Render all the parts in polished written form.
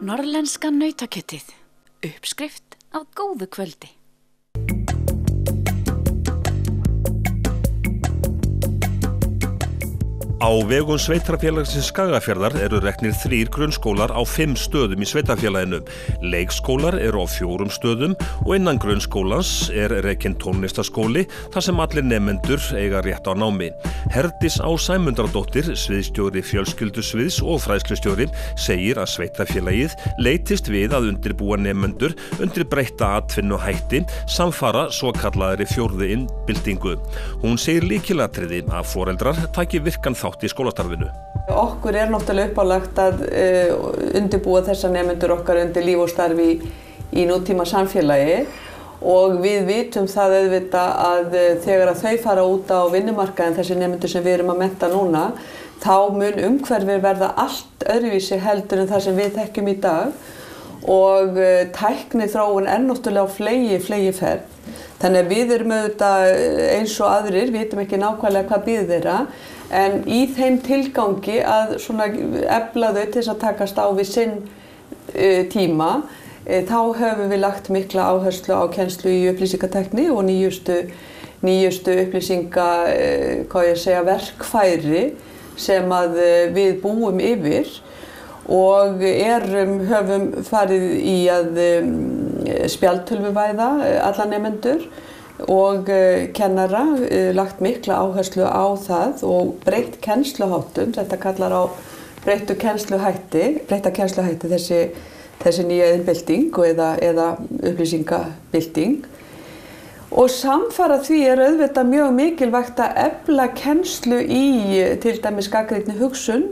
Norðlenska nautakjötið, uppskrift á góðu kvöldi. Á vegum sveitarfélagsins Skagafjarðar eru reknir 3 grunnskólar á 5 stöðum í sveitarfélaginu. Leikskólar eru á 4 stöðum og innan grunnskólans er rekinn tónlistarskóli þar sem allir nemendur eiga rétt á námi. Herdís Á Sæmundardóttir, sviðsstjóri fjölskyldusviðs og fræðslustjóri, segir að sveitarfélagið leitist við að undirbúa nemendur undir breytta atvinnuhætti samfara svokallaðri 4. innbyltingu. Hún segir lykilatriði að foreldrar taki virkan þátt í skólastarfinu. Okkur er náttúrulega uppálagt að undirbúa þessa nemendur okkar undir líf og starfi í nútíma samfélagi og við vitum það auðvitað að þegar að þau fara út á vinnumarkaðinn, þessi nemendur sem við erum að mennta núna, þá mun umhverfið verða allt öðruvísi heldur en það sem við þekkjum í dag og tækniþróun er náttúrulega á fleygiferð. Þannig að við erum auðvitað eins og aðrir, vitum ekki nákvæmlega hvað bíður þeirra, en í þeim tilgangi að svona efla þau til þess að takast á við sinn tíma, þá höfum við lagt mikla áherslu á kennslu í upplýsingatækni og nýjustu verkfæri sem að við búum yfir og höfum farið í að spjaldtölvuvæða alla nemendur og kennara, lagt mikla áherslu á það og breytt kennsluháttum, þetta kallar á breytta kennsluhætti þessi nýja iðnbylting eða upplýsingabylting. Og samfara því er auðvitað mjög mikilvægt að efla kennslu í til dæmis gagnrýnni hugsun,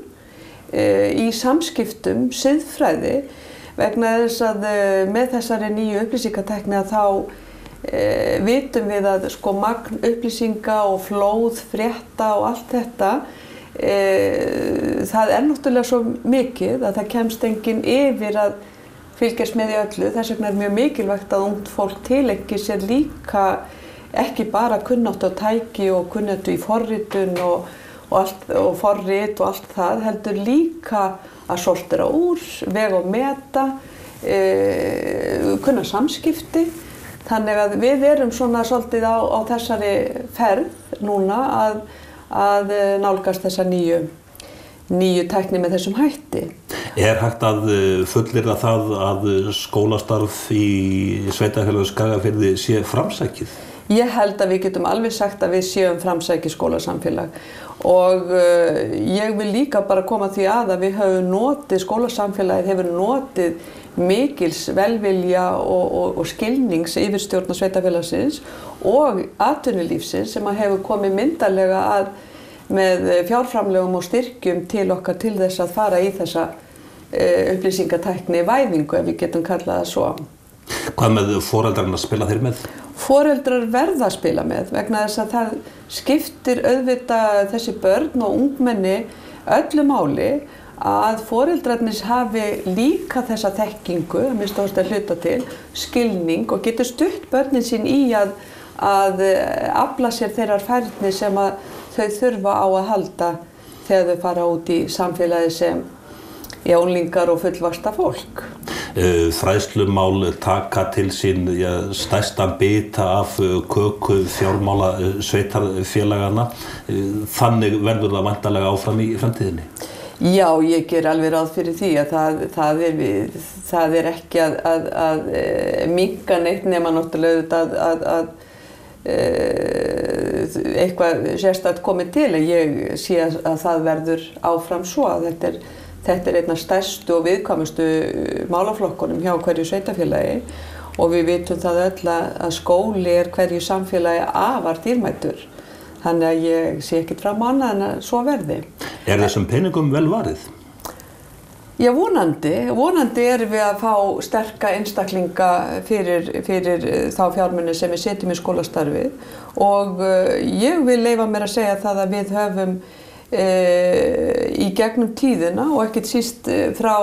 í samskiptum, siðfræði, vegna þess að með þessari nýju upplýsingatækni að þá vitum við að magn upplýsinga og flóð, frétta og allt þetta, það er náttúrulega svo mikið að það kemst enginn yfir að fylgjast með í öllu. Þess vegna er mjög mikilvægt að ungt fólk tilengi sér líka ekki bara kunnáttu á tæki og kunnáttu í forritun og forrit og allt það, heldur líka að sortera úr, vega og meta, kunna samskipti. Þannig að við erum svona svolítið á þessari ferð núna að nálgast þessa nýju tækni með þessum hætti. Er hægt að fullyrða það að skólastarf í sveitarfélagi Skagafirði sé framsækið? Ég held að við getum alveg sagt að við séum framsækið skólasamfélag og ég vil líka bara koma því að við höfum notið, skólasamfélagið hefur notið mikils velvilja og skilnings yfirstjórnar sveitarfélagsins og atvinnulífsins sem hefur komið myndarlega að með fjárframlögum og styrkjum til okkar til þess að fara í þessa upplýsingatækni væðingu, ef við getum kallað það svo. Hvað með foreldrarna spila þeir með? Foreldrar verða að spila með vegna þess að það skiptir auðvitað þessi börn og ungmenni öllu máli að foreldrarnir hafi líka þessa þekkingu, að minnsta kosti að hluta til, skilning og getur stutt börnin sín í að afla sér þeirrar færni sem að þau þurfa á að halda þegar þau fara út í samfélagi sem unglingar og fullvaxta fólk. Fræðslumál taka til sín stærstan bita af köku fjármála sveitarfélagana. Þannig verður það væntanlega áfram í framtíðinni? Já, ég ger alveg ráð fyrir því að það er ekki að minnka neitt nema náttúrulega að eitthvað sérstakt komið til. Ég sé að það verður áfram svo að þetta er einna stærstu og viðkvæmustu málaflokkunum hjá hverju sveitarfélagi og við vitum það öll að skóli er hverju samfélagi afar dýrmætur. Þannig að ég sé ekkert fram á annað en að svo verði. Er þessum peningum vel varið? Já, vonandi erum við að fá sterka einstaklinga fyrir þá fjármuni sem við setjum í skólastarfið og ég vil leyfa mér að segja það að við höfum í gegnum tíðina og ekkert síst frá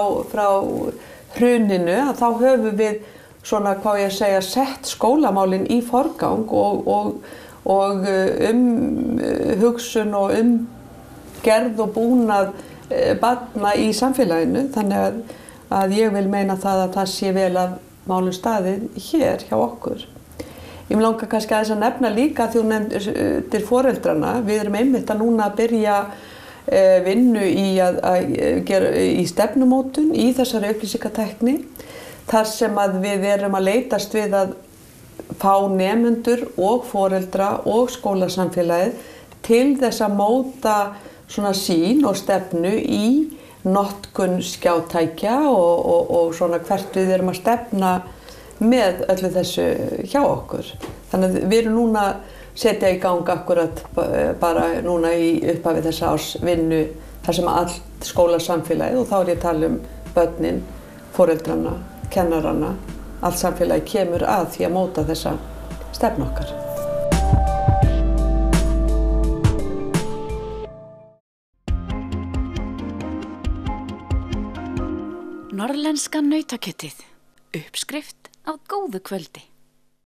hruninu að þá höfum við svona, hvað ég að segja, sett skólamálin í forgang og hugsun og gerð og búnað barna í samfélaginu, þannig að ég vil meina það að það sé vel af málum staðið hér hjá okkur. Ég vil langa kannski aðeins að nefna líka því hún nefndir foreldrana. Við erum einmitt að núna byrja vinnu í stefnumótun í þessari upplýsingatækni þar sem að við erum að leitast við að fá nemendur og foreldra og skólasamfélagið til þess að móta svona sýn og stefnu í notkun skjátækja og svona hvert við erum að stefna með öllu þessu hjá okkur. Þannig að við erum núna setja í gang akkurat bara núna í upphafi þessa árs vinnu þar sem allt skólasamfélagið, og þá er ég að tala börnin, foreldrana, kennarana, allt samfélagið kemur að því að móta þessa stefnu okkar. Norðlenska nautakjötið. Uppskrift á góðu kvöldi.